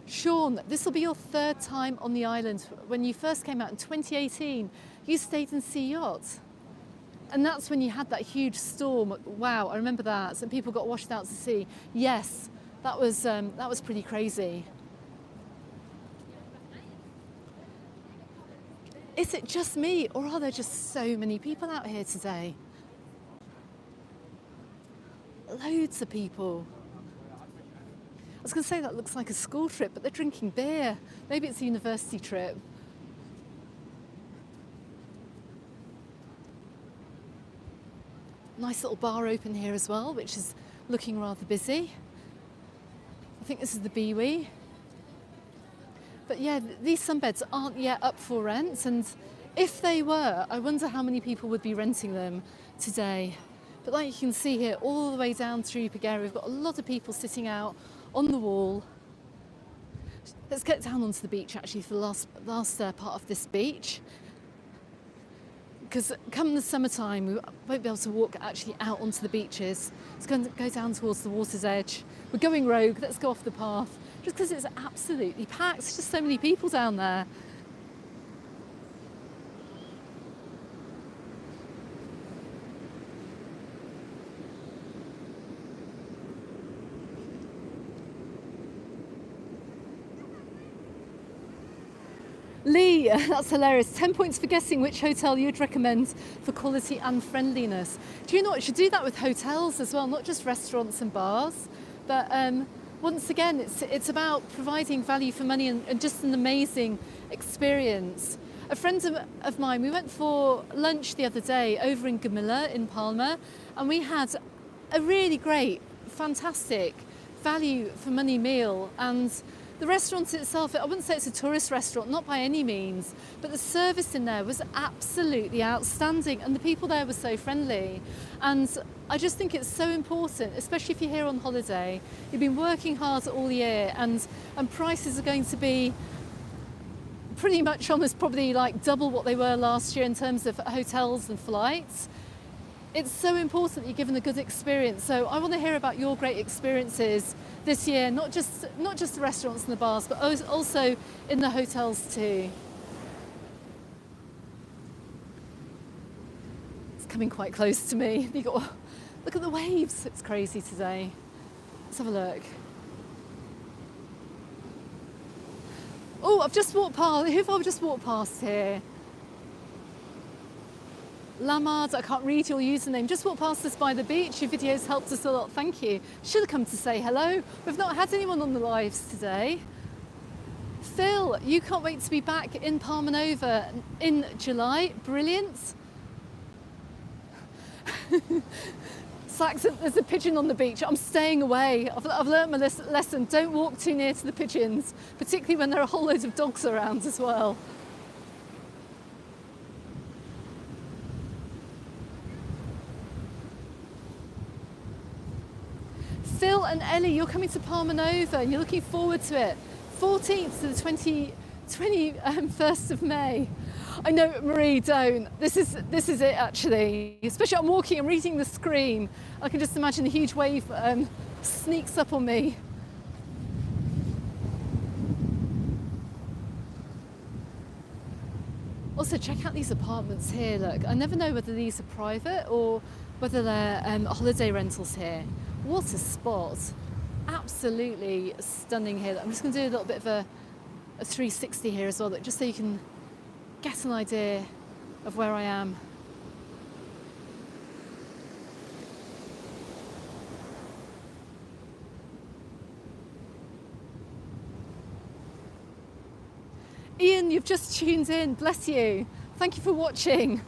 Sean, this will be your third time on the island. When you first came out in 2018, you stayed in Sea Yacht. And that's when you had that huge storm. Wow, I remember that. Some people got washed out to sea. Yes, that was pretty crazy. Is it just me, or are there just so many people out here today? Loads of people. I was going to say that looks like a school trip, but they're drinking beer. Maybe it's a university trip. Nice little bar open here as well, which is looking rather busy. I think this is the Biwi. But yeah, these sunbeds aren't yet up for rent, and if they were, I wonder how many people would be renting them today. But like you can see here, all the way down through Paguera, we've got a lot of people sitting out on the wall. Let's get down onto the beach actually for the last part of this beach. Because come the summertime, we won't be able to walk actually out onto the beaches. It's going to go down towards the water's edge. We're going rogue, let's go off the path. Just because it's absolutely packed, there's just so many people down there. Lee, that's hilarious. 10 points for guessing which hotel you'd recommend for quality and friendliness. Do you know what? You should do that with hotels as well, not just restaurants and bars. But once again, it's about providing value for money and just an amazing experience. A friend of mine, we went for lunch the other day over in Gamilla in Palma, and we had a really great, fantastic value for money meal. And the restaurant itself, I wouldn't say it's a tourist restaurant, not by any means, but the service in there was absolutely outstanding and the people there were so friendly. And I just think it's so important, especially if you're here on holiday, you've been working hard all year and prices are going to be pretty much almost probably like double what they were last year in terms of hotels and flights. It's so important that you're given a good experience. So I want to hear about your great experiences this year, not just the restaurants and the bars, but also in the hotels too. It's coming quite close to me. Look at the waves. It's crazy today. Let's have a look. Oh, I've just walked past. Who have I just walked past here? Lamard, I can't read your username. Just walked past us by the beach. Your videos helped us a lot. Thank you. Should have come to say hello. We've not had anyone on the lives today. Phil, you can't wait to be back in Palma Nova in July. Brilliant. Saxon, there's a pigeon on the beach. I'm staying away. I've learned my lesson. Don't walk too near to the pigeons, particularly when there are a whole load of dogs around as well. Phil and Ellie, you're coming to Palma Nova and you're looking forward to it. 14th to the 21st of May. I know, Marie, don't. This is it actually. Especially I'm walking, I'm reading the screen. I can just imagine a huge wave sneaks up on me. Also, check out these apartments here. Look, I never know whether these are private or whether they're holiday rentals here. What a spot. Absolutely stunning here. I'm just going to do a little bit of a 360 here as well, just so you can get an idea of where I am. Ian, you've just tuned in. Bless you. Thank you for watching.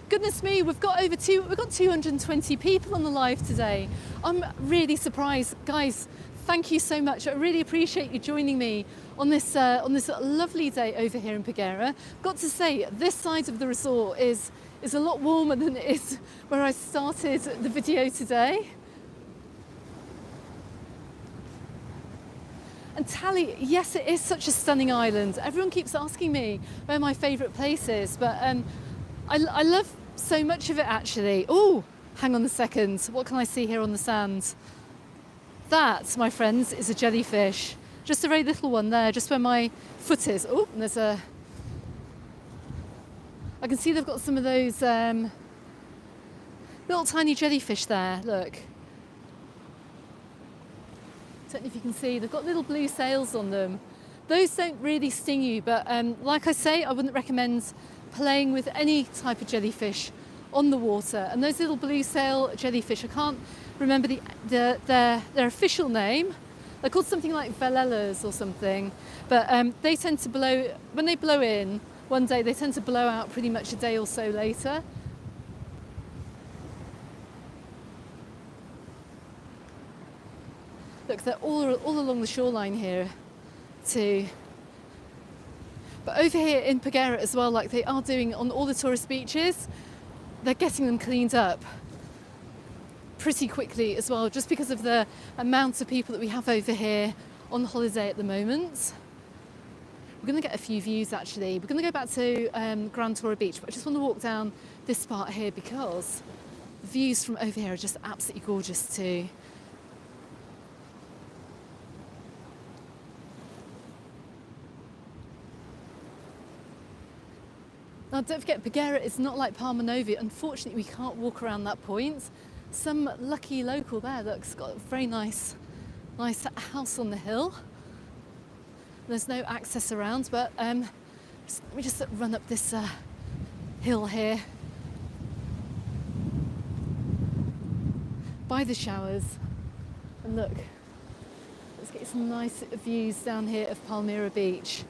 Goodness me, we've got 220 people on the live today. I'm really surprised. Guys, thank you so much. I really appreciate you joining me on this lovely day over here in Paguera. Got to say, this side of the resort is a lot warmer than it is where I started the video today. And Tally, yes, it is such a stunning island. Everyone keeps asking me where my favourite place is, but I love so much of it actually. Oh, hang on a second. What can I see here on the sand? That, my friends, is a jellyfish. Just a very little one there, just where my foot is. Oh, and there's I can see they've got some of those little tiny jellyfish there. Look. Don't know if you can see, they've got little blue sails on them. Those don't really sting you, but like I say, I wouldn't recommend playing with any type of jellyfish on the water. And those little blue sail jellyfish, I can't remember their official name. They're called something like velelas or something, but they tend to blow, when they blow in one day, they tend to blow out pretty much a day or so later. Look, they're all along the shoreline here too. But over here in Paguera as well, like they are doing on all the tourist beaches, they're getting them cleaned up pretty quickly as well, just because of the amount of people that we have over here on holiday at the moment. We're going to get a few views actually. We're going to go back to Grand Tora Beach, but I just want to walk down this part here because the views from over here are just absolutely gorgeous too. Now don't forget, Peguera is not like Palmira. Unfortunately, we can't walk around that point. Some lucky local there that's got a very nice house on the hill. There's no access around, but let me just run up this hill here by the showers, and look, let's get some nice views down here of Palmira Beach.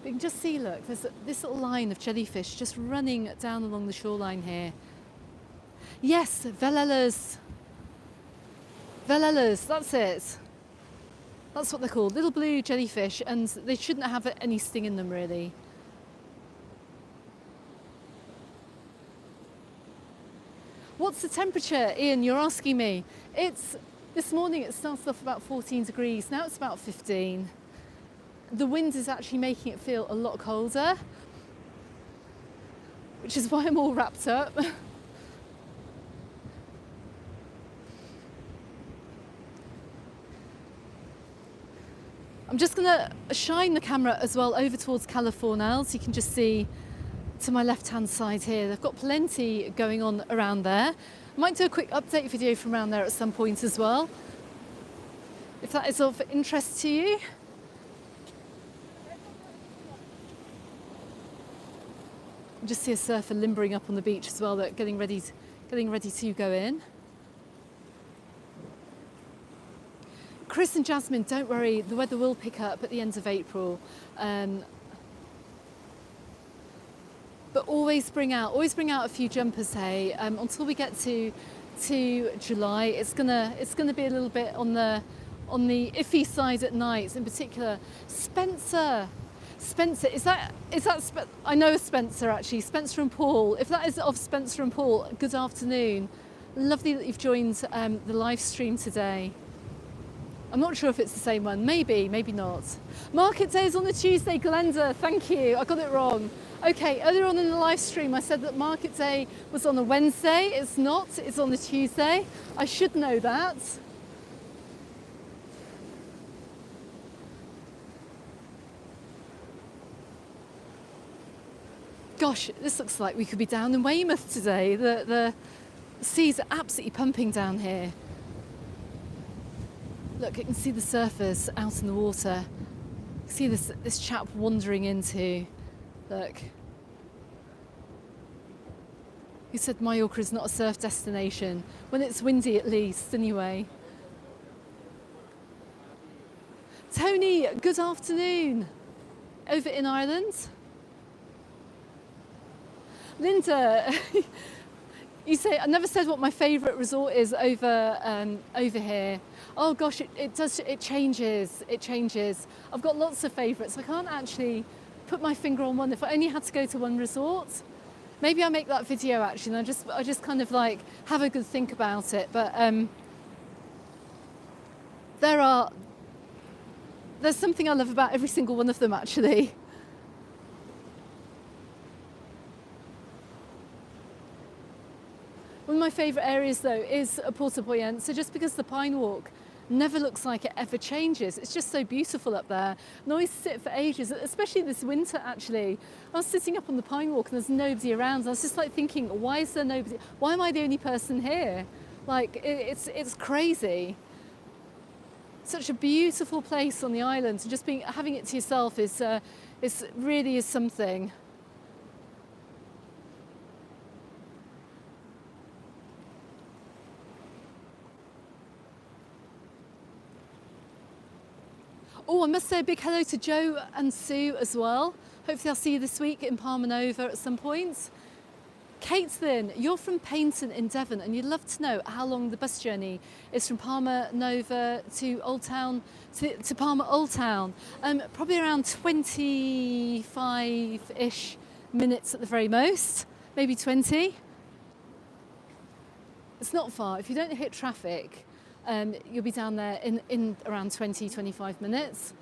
You can just see, look, there's this little line of jellyfish just running down along the shoreline here. Yes, velelas. Velelas, that's it. That's what they're called, little blue jellyfish, and they shouldn't have any sting in them really. What's the temperature, Ian? You're asking me. This morning it started off about 14 degrees, now it's about 15. The wind is actually making it feel a lot colder, which is why I'm all wrapped up. I'm just going to shine the camera as well over towards California, so you can just see to my left-hand side here. They've got plenty going on around there. I might do a quick update video from around there at some point as well, if that is of interest to you. I just see a surfer limbering up on the beach as well, they're getting ready to go in. Chris and Jasmine, don't worry, the weather will pick up at the end of April. But always bring out a few jumpers, hey. Until we get to July, it's gonna be a little bit on the iffy side at night. In particular, Spencer, is that I know Spencer actually, Spencer and Paul. If that is of Spencer and Paul, good afternoon. Lovely that you've joined the live stream today. I'm not sure if it's the same one. Maybe not. Market day is on the Tuesday, Glenda. Thank you. I got it wrong. Okay, earlier on in the live stream, I said that market day was on a Wednesday. It's not. It's on a Tuesday. I should know that. Gosh, this looks like we could be down in Weymouth today. The seas are absolutely pumping down here. Look, you can see the surfers out in the water. You see this chap wandering into, look. He said Mallorca is not a surf destination. When it's windy at least, anyway. Tony, good afternoon. Over in Ireland. Linda, you say, I never said what my favourite resort is over here. Oh gosh, it changes. I've got lots of favourites. I can't actually put my finger on one. If I only had to go to one resort, maybe I'll make that video actually, and I just kind of like have a good think about it. But there's something I love about every single one of them actually. One of my favourite areas though is Porto Buoyant. So just because the Pine Walk never looks like it ever changes, it's just so beautiful up there. And I always sit for ages, especially this winter actually. I was sitting up on the Pine Walk and there's nobody around. I was just like thinking, why is there nobody? Why am I the only person here? Like it's crazy. Such a beautiful place on the island, and just having it to yourself is really something. Oh, I must say a big hello to Joe and Sue as well. Hopefully I'll see you this week in Palmanova at some point. Caitlin, you're from Paignton in Devon, and you'd love to know how long the bus journey is from Palma Nova to Old Town to Palma Old Town. Probably around 25-ish minutes at the very most, maybe 20. It's not far. If you don't hit traffic, you'll be down there in around 20-25 minutes.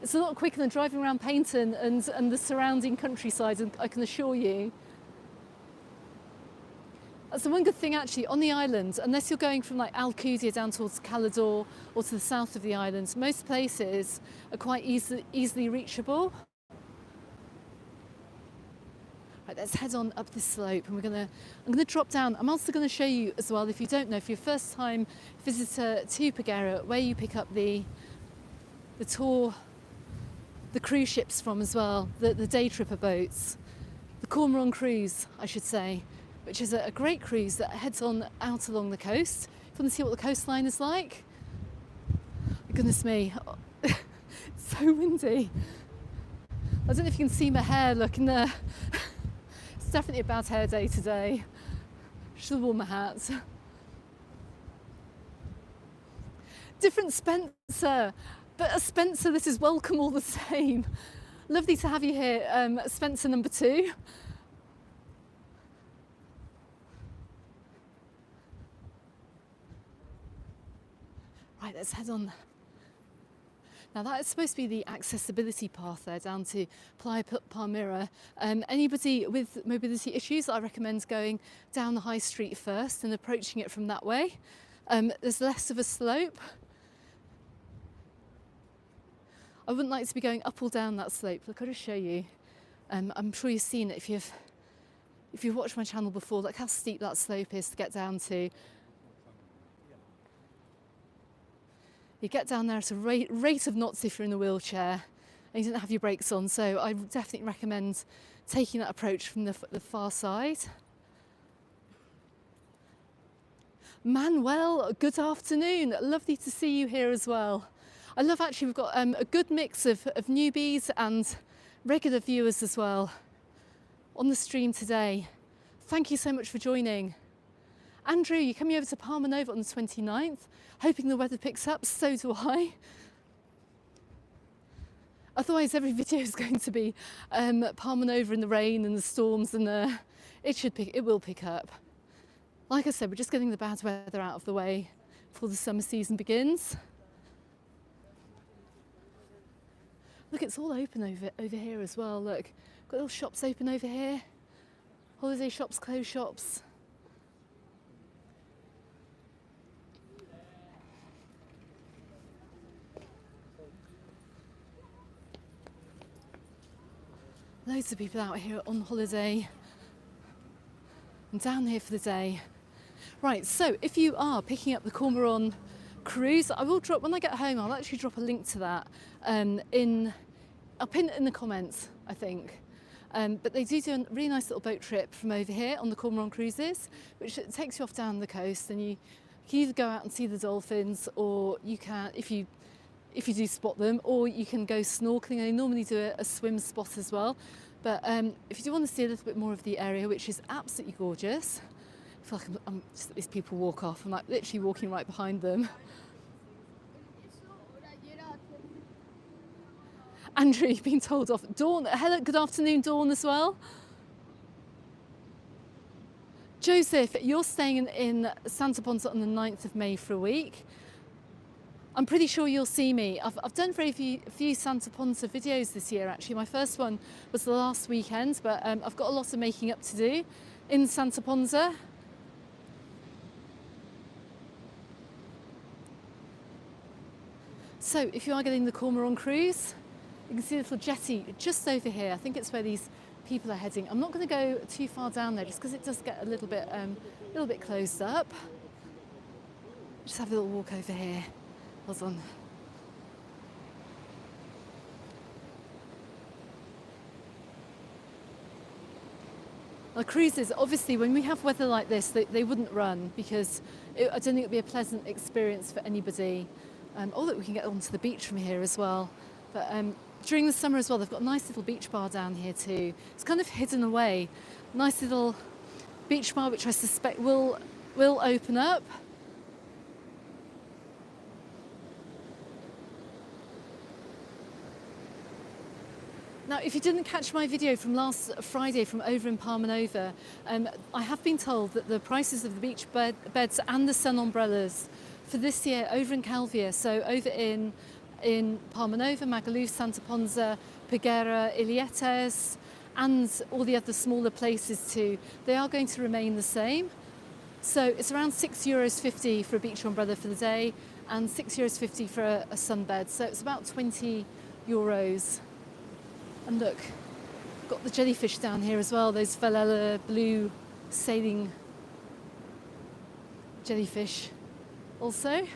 It's a lot quicker than driving around Paignton and the surrounding countryside, I can assure you. That's the one good thing actually on the island, unless you're going from like Alcudia down towards Calador or to the south of the island, most places are quite easily reachable. Right, let's head on up this slope, and I'm gonna drop down. I'm also going to show you as well, if you don't know, if you're a first time visitor to Paguera, where you pick up the tour, the cruise ships from as well, the day tripper boats, the Cormorant cruise, I should say, which is a great cruise that heads on out along the coast. If you want to see what the coastline is like. Goodness me, it's so windy. I don't know if you can see my hair, look in there. It's definitely a bad hair day today. Should have worn my hat. Different Spencer, but a Spencer that is welcome all the same. Lovely to have you here, Spencer number 2. Right, let's head on. Now that is supposed to be the accessibility path there down to Playa Palmira. Anybody with mobility issues, I recommend going down the high street first and approaching it from that way. There's less of a slope. I wouldn't like to be going up or down that slope. Look, I'll just show you. I'm sure you've seen it if you've watched my channel before. Look how steep that slope is to get down to. You get down there at a rate of knots if you're in a wheelchair and you don't have your brakes on, so I definitely recommend taking that approach from the far side. Manuel, good afternoon. Lovely to see you here as well. I love actually we've got a good mix of newbies and regular viewers as well on the stream today. Thank you so much for joining. Andrew, you're coming over to Palma Nova on the 29th, hoping the weather picks up, so do I. Otherwise every video is going to be Palma Nova in the rain and the storms, and it will pick up. Like I said, we're just getting the bad weather out of the way before the summer season begins. Look, it's all open over here as well, look. Got little shops open over here. Holiday shops, clothes shops. Loads of people out here on holiday and down here for the day. Right, so if you are picking up the Cormorant cruise, I will drop, when I get home, I'll actually drop a link to that I'll pin it in the comments, I think. But they do a really nice little boat trip from over here on the Cormorant cruises, which takes you off down the coast, and you can either go out and see the dolphins, or you can, if you do spot them, or you can go snorkeling. They normally do a swim spot as well. But if you do want to see a little bit more of the area, which is absolutely gorgeous, I feel like I'm just, these people walk off. I'm like literally walking right behind them. Andrew, you've been told off. Dawn, hello, good afternoon, Dawn as well. Joseph, you're staying in Santa Ponsa on the 9th of May for a week. I'm pretty sure you'll see me. I've done very few Santa Ponsa videos this year actually. My first one was the last weekend, but I've got a lot of making up to do in Santa Ponsa. So if you are getting the Cormorant cruise, you can see a little jetty just over here. I think it's where these people are heading. I'm not going to go too far down there just because it does get a little bit closed up. Just have a little walk over here. Hold on. Well, cruises, obviously, when we have weather like this, they wouldn't run because I don't think it would be a pleasant experience for anybody. Oh, look, we can get onto the beach from here as well. But During the summer as well, they've got a nice little beach bar down here too. It's kind of hidden away. Nice little beach bar, which I suspect will open up. Now, if you didn't catch my video from last Friday from over in Palmira, I have been told that the prices of the beach beds and the sun umbrellas for this year over in Calvia, so over in Palmira, Magaluf, Santa Ponsa, Peguera, Ilietes, and all the other smaller places too, they are going to remain the same. So it's around €6.50 for a beach umbrella for the day and €6.50 for a sunbed. So it's about €20. And look, got the jellyfish down here as well, those Valella blue sailing jellyfish also.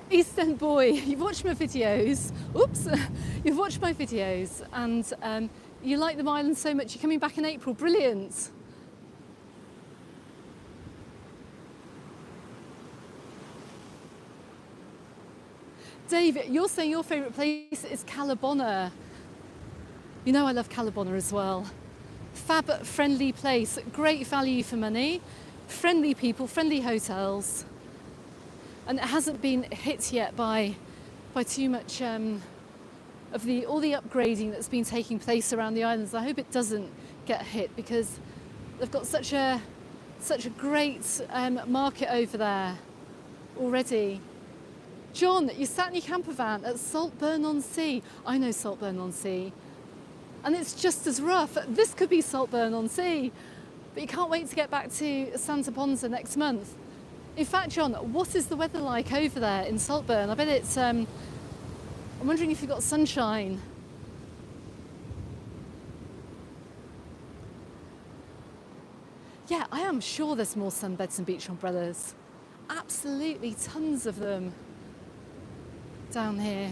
East End boy, you've watched my videos. Oops, you've watched my videos, and you like the island so much. You're coming back in April. Brilliant. Dave, you're saying your favourite place is Calabona. You know I love Calabona as well. Fab, friendly place, great value for money, friendly people, friendly hotels. And it hasn't been hit yet by too much of all the upgrading that's been taking place around the islands. I hope it doesn't get hit because they've got such a great market over there already. John, you sat in your camper van at Saltburn-on-Sea. I know Saltburn-on-Sea, and it's just as rough. This could be Saltburn-on-Sea, but you can't wait to get back to Santa Ponsa next month. In fact, John, what is the weather like over there in Saltburn? I bet it's, I'm wondering if you've got sunshine. Yeah, I am sure there's more sunbeds and beach umbrellas. Absolutely, tons of them down here.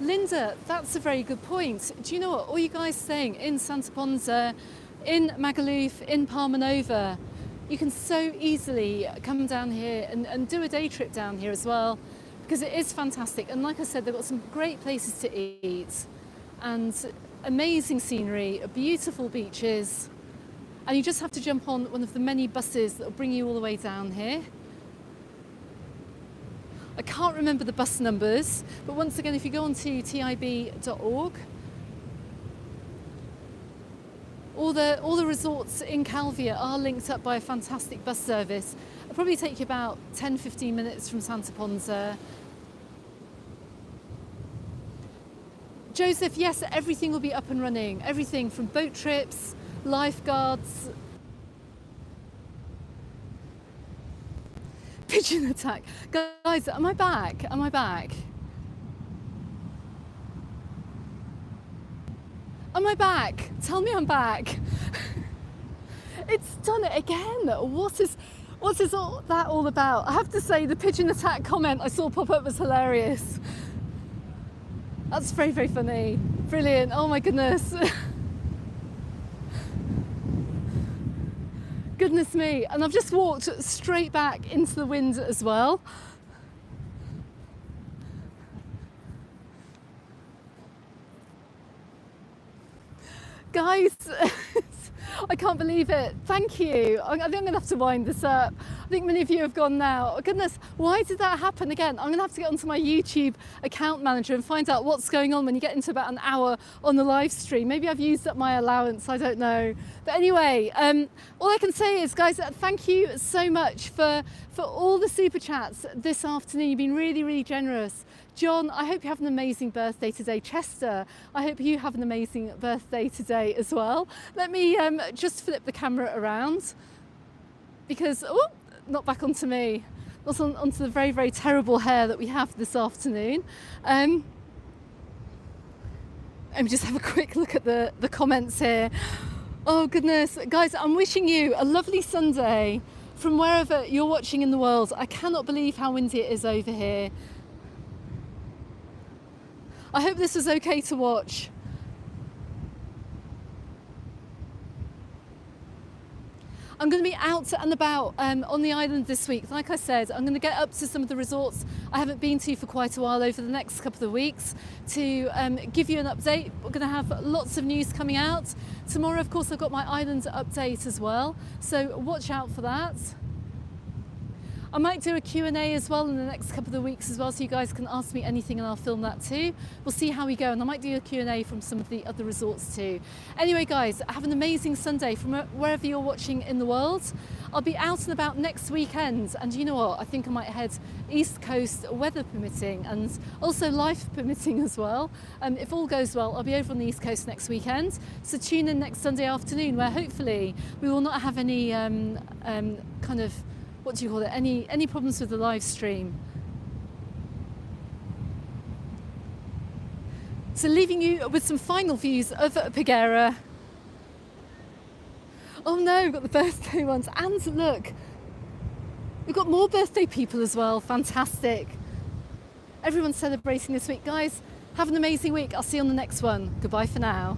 Linda, that's a very good point. Do you know what? All you guys saying in Santa Ponsa, in Magaluf, in Palmanova, you can so easily come down here and do a day trip down here as well, because it is fantastic. And like I said, they've got some great places to eat and amazing scenery, beautiful beaches. And you just have to jump on one of the many buses that will bring you all the way down here. I can't remember the bus numbers, but once again, if you go onto tib.org, all the resorts in Calvia are linked up by a fantastic bus service. It'll probably take you about 10-15 minutes from Santa Ponsa. Joseph, yes, everything will be up and running. Everything from boat trips, lifeguards, pigeon attack. Guys, am I back? Am I back? Am I back? Tell me I'm back. It's done it again. What is all that all about? I have to say the pigeon attack comment I saw pop up was hilarious. That's very, very funny. Brilliant. Oh my goodness. Goodness me. And I've just walked straight back into the wind as well. Guys, I can't believe it. Thank you. I think I'm going to have to wind this up. I think many of you have gone now. Oh, goodness, why did that happen again? I'm going to have to get onto my YouTube account manager and find out what's going on when you get into about an hour on the live stream. Maybe I've used up my allowance, I don't know. But anyway, all I can say is, guys, thank you so much for all the super chats this afternoon. You've been really, really generous. John, I hope you have an amazing birthday today. Chester, I hope you have an amazing birthday today as well. Let me just flip the camera around because, oh, not back onto me. Not onto the very, very terrible hair that we have this afternoon. Let me just have a quick look at the comments here. Oh goodness, guys, I'm wishing you a lovely Sunday from wherever you're watching in the world. I cannot believe how windy it is over here. I hope this was okay to watch. I'm going to be out and about on the island this week. Like I said, I'm going to get up to some of the resorts I haven't been to for quite a while over the next couple of weeks to give you an update. We're going to have lots of news coming out. Tomorrow, of course, I've got my island update as well, so watch out for that. I might do a Q&A as well in the next couple of weeks as well, so you guys can ask me anything and I'll film that too. We'll see how we go, and I might do a Q&A from some of the other resorts too. Anyway guys, have an amazing Sunday from wherever you're watching in the world. I'll be out and about next weekend, and you know what, I think I might head East Coast, weather permitting and also life permitting as well. If all goes well, I'll be over on the East Coast next weekend, so tune in next Sunday afternoon where hopefully we will not have any kind of, what do you call it, any problems with the live stream. So leaving you with some final views of Paguera. Oh no, we've got the birthday ones, and look, we've got more birthday people as well. Fantastic. Everyone's celebrating this week. Guys, have an amazing week. I'll see you on the next one. Goodbye for now.